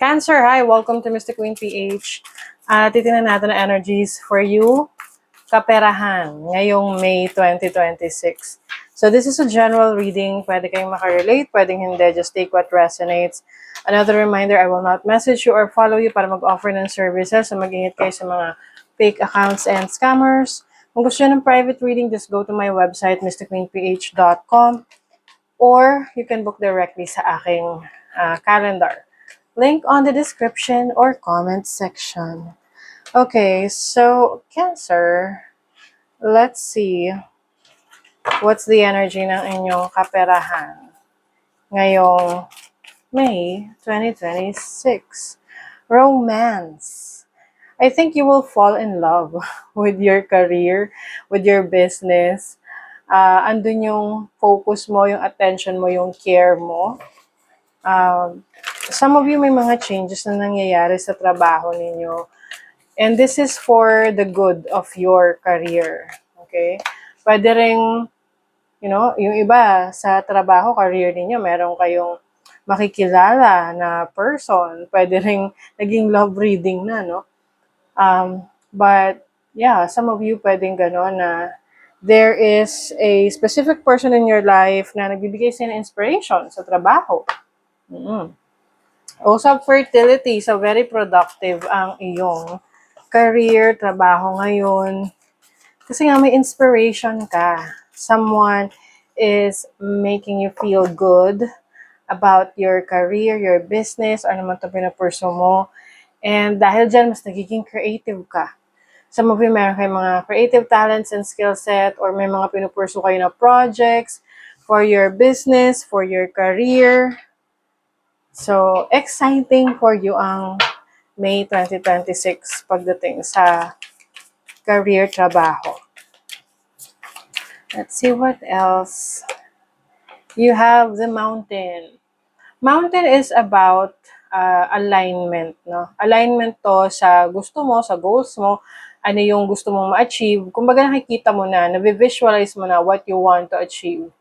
Cancer, hi! Welcome to Mystic Queen PH. Titingnan natin ang energies for you, kaperahan, ngayong May 2026. So this is a general reading. Pwede kayong makarelate, pwedeng hindi. Just take what resonates. Another reminder, I will not message you or follow you para mag-offer ng services. So mag-ingat kayo sa mga fake accounts and scammers. Kung gusto nyo ng private reading, just go to my website, mysticqueenph.com, or you can book directly sa aking calendar. Link on the description or comment section. Okay, so Cancer, let's see what's the energy ng inyong kaperahan ngayong May 2026. Romance. I think you will fall in love with your career, with your business. Andun yung focus mo, yung attention mo, yung care mo. Some of you may mga changes na nangyayari sa trabaho ninyo. And this is for the good of your career. Okay? Pwede ring, yung iba sa trabaho, career ninyo, meron kayong makikilala na person. Pwede ring naging love reading na, no? But, yeah, some of you pwedeng gano'n na there is a specific person in your life na nagbibigay sa'yo ng inspiration sa trabaho. Also, fertility. So, very productive ang iyong career, trabaho ngayon. Kasi nga may inspiration ka. Someone is making you feel good about your career, your business, or naman ito pinapurso mo. And dahil dyan, mas nagiging creative ka. Some of you, meron kayong mga creative talents and skill set, or may mga pinupurso kayo na projects for your business, for your career. So, exciting for you ang May 2026 pagdating sa career, trabaho. Let's see what else. You have the mountain. Mountain is about alignment, no? Alignment to sa gusto mo, sa goals mo, ano yung gusto mong ma-achieve. Kumbaga nakikita mo na, na-visualize mo na what you want to achieve.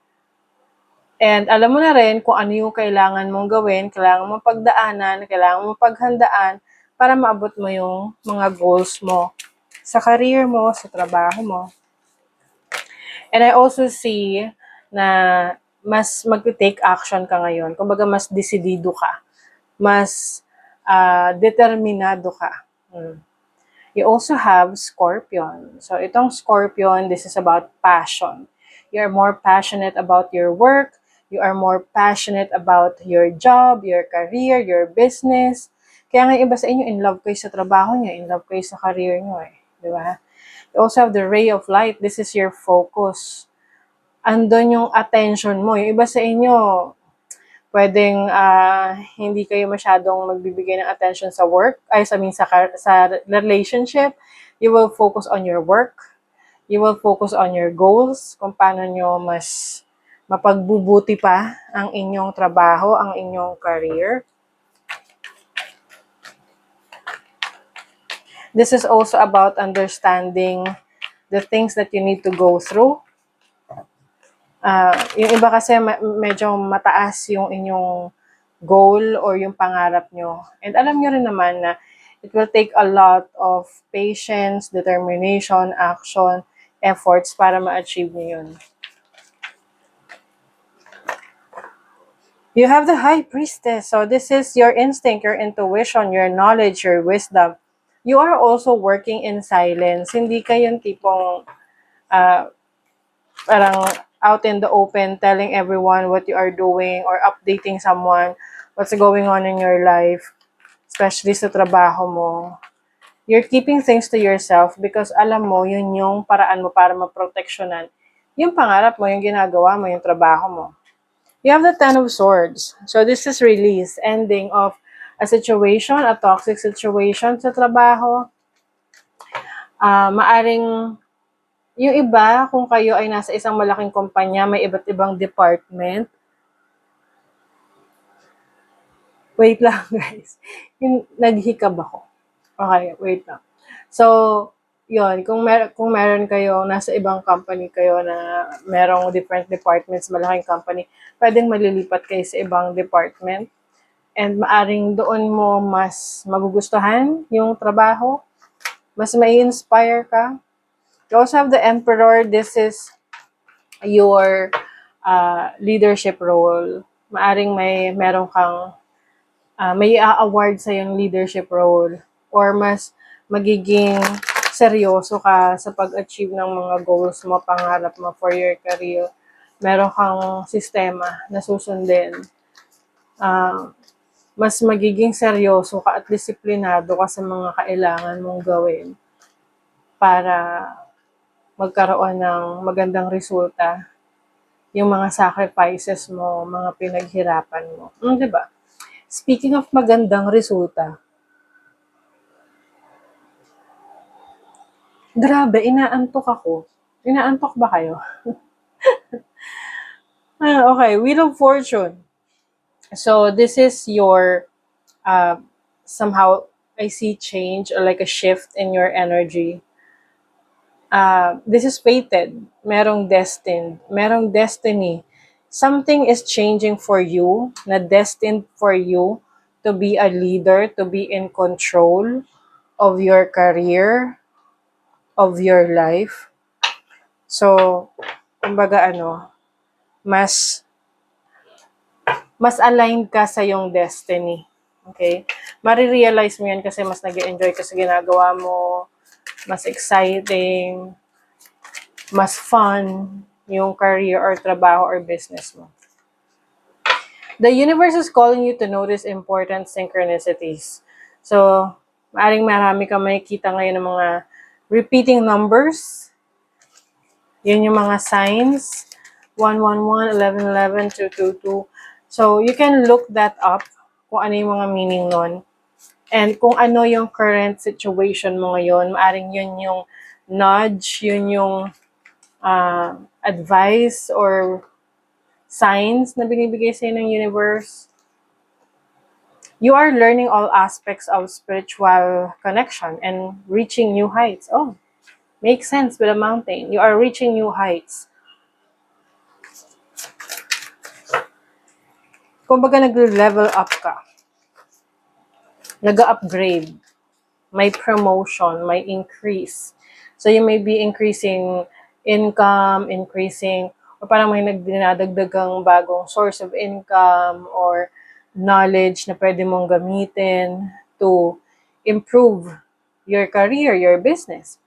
And alam mo na rin kung ano yung kailangan mong gawin, kailangan mong pagdaanan, kailangan mong paghandaan para maabot mo yung mga goals mo sa career mo, sa trabaho mo. And I also see na mas mag-take action ka ngayon. Kumbaga mas desidido ka. Mas determinado ka. You also have Scorpion. So itong Scorpion, this is about passion. You're more passionate about your work. You are more passionate about your job, your career, your business. Kaya nga iba sa inyo, in love kayo sa trabaho nyo, in love kayo sa career nyo eh. Di ba? You also have the ray of light. This is your focus. Andun yung attention mo. Yung iba sa inyo, pwedeng hindi kayo masyadong magbibigay ng attention sa work, sa relationship. You will focus on your work. You will focus on your goals, kung paano nyo mas mapagbubuti pa ang inyong trabaho, ang inyong career. This is also about understanding the things that you need to go through. Yung iba kasi medyo mataas yung inyong goal or yung pangarap nyo. And alam nyo rin naman na it will take a lot of patience, determination, action, efforts para ma-achieve nyo yun. You have the High Priestess. So this is your instinct, your intuition, your knowledge, your wisdom. You are also working in silence. Hindi kayong tipong parang out in the open, telling everyone what you are doing or updating someone what's going on in your life, especially sa trabaho mo. You're keeping things to yourself because alam mo, yun yung paraan mo para maproteksyonan yung pangarap mo, yung ginagawa mo, yung trabaho mo. You have the Ten of Swords. So this is release, ending of a situation, a toxic situation sa trabaho. Maaring yung iba, kung kayo ay nasa isang malaking kumpanya, may iba't ibang department. Wait lang, guys. Naghikab ako. Okay, wait lang. So, yun, kung meron kayo, nasa ibang company kayo na merong different departments, malaking company, pwedeng malilipat kayo sa ibang department. And maaring doon mo mas magugustuhan yung trabaho, mas may inspire ka. You also have the Emperor. This is your leadership role. Maaring meron kang may a-award sa yung leadership role, or mas magiging seryoso ka sa pag-achieve ng mga goals mo, pangarap mo for your career. Meron kang sistema na susundin. Mas magiging seryoso ka at disiplinado ka sa mga kailangan mong gawin para magkaroon ng magandang resulta yung mga sacrifices mo, mga pinaghirapan mo. Di ba? Speaking of magandang resulta, grabe, inaantok ako. Inaantok ba kayo? Okay, Wheel of Fortune. So, this is your, somehow, I see change or like a shift in your energy. This is fated. Merong destined. Merong destiny. Something is changing for you, na destined for you to be a leader, to be in control of your career, of your life. So, kumbaga mas aligned ka sa yung destiny. Okay? Marirealize mo yan kasi mas nag-enjoy ka sa ginagawa mo, mas exciting, mas fun yung career or trabaho or business mo. The universe is calling you to notice important synchronicities. So, maaring marami kang makikita ngayon ng mga repeating numbers. Yun yung mga signs. 111, 1111, 222. So, you can look that up kung ano yung mga meaning nun. And kung ano yung current situation mo ngayon, maaring yun yung nudge, yun yung advice or signs na binibigay sa'yo ng universe. You are learning all aspects of spiritual connection and reaching new heights. Oh, makes sense with a mountain. You are reaching new heights. Kumbaga nag-level up ka. Nag-upgrade. May promotion, may increase. So you may be increasing income, or parang may dinadagdagang bagong source of income or knowledge na pwede mong gamitin to improve your career, your business.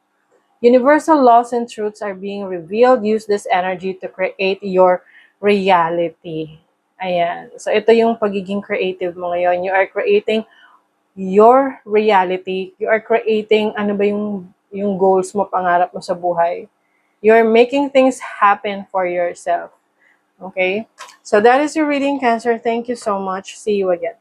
Universal laws and truths are being revealed. Use this energy to create your reality. Ayan. So, ito yung pagiging creative mo ngayon. You are creating your reality. You are creating ano ba yung goals mo, pangarap mo sa buhay. You are making things happen for yourself. Okay? So, that is your reading, Cancer. Thank you so much. See you again.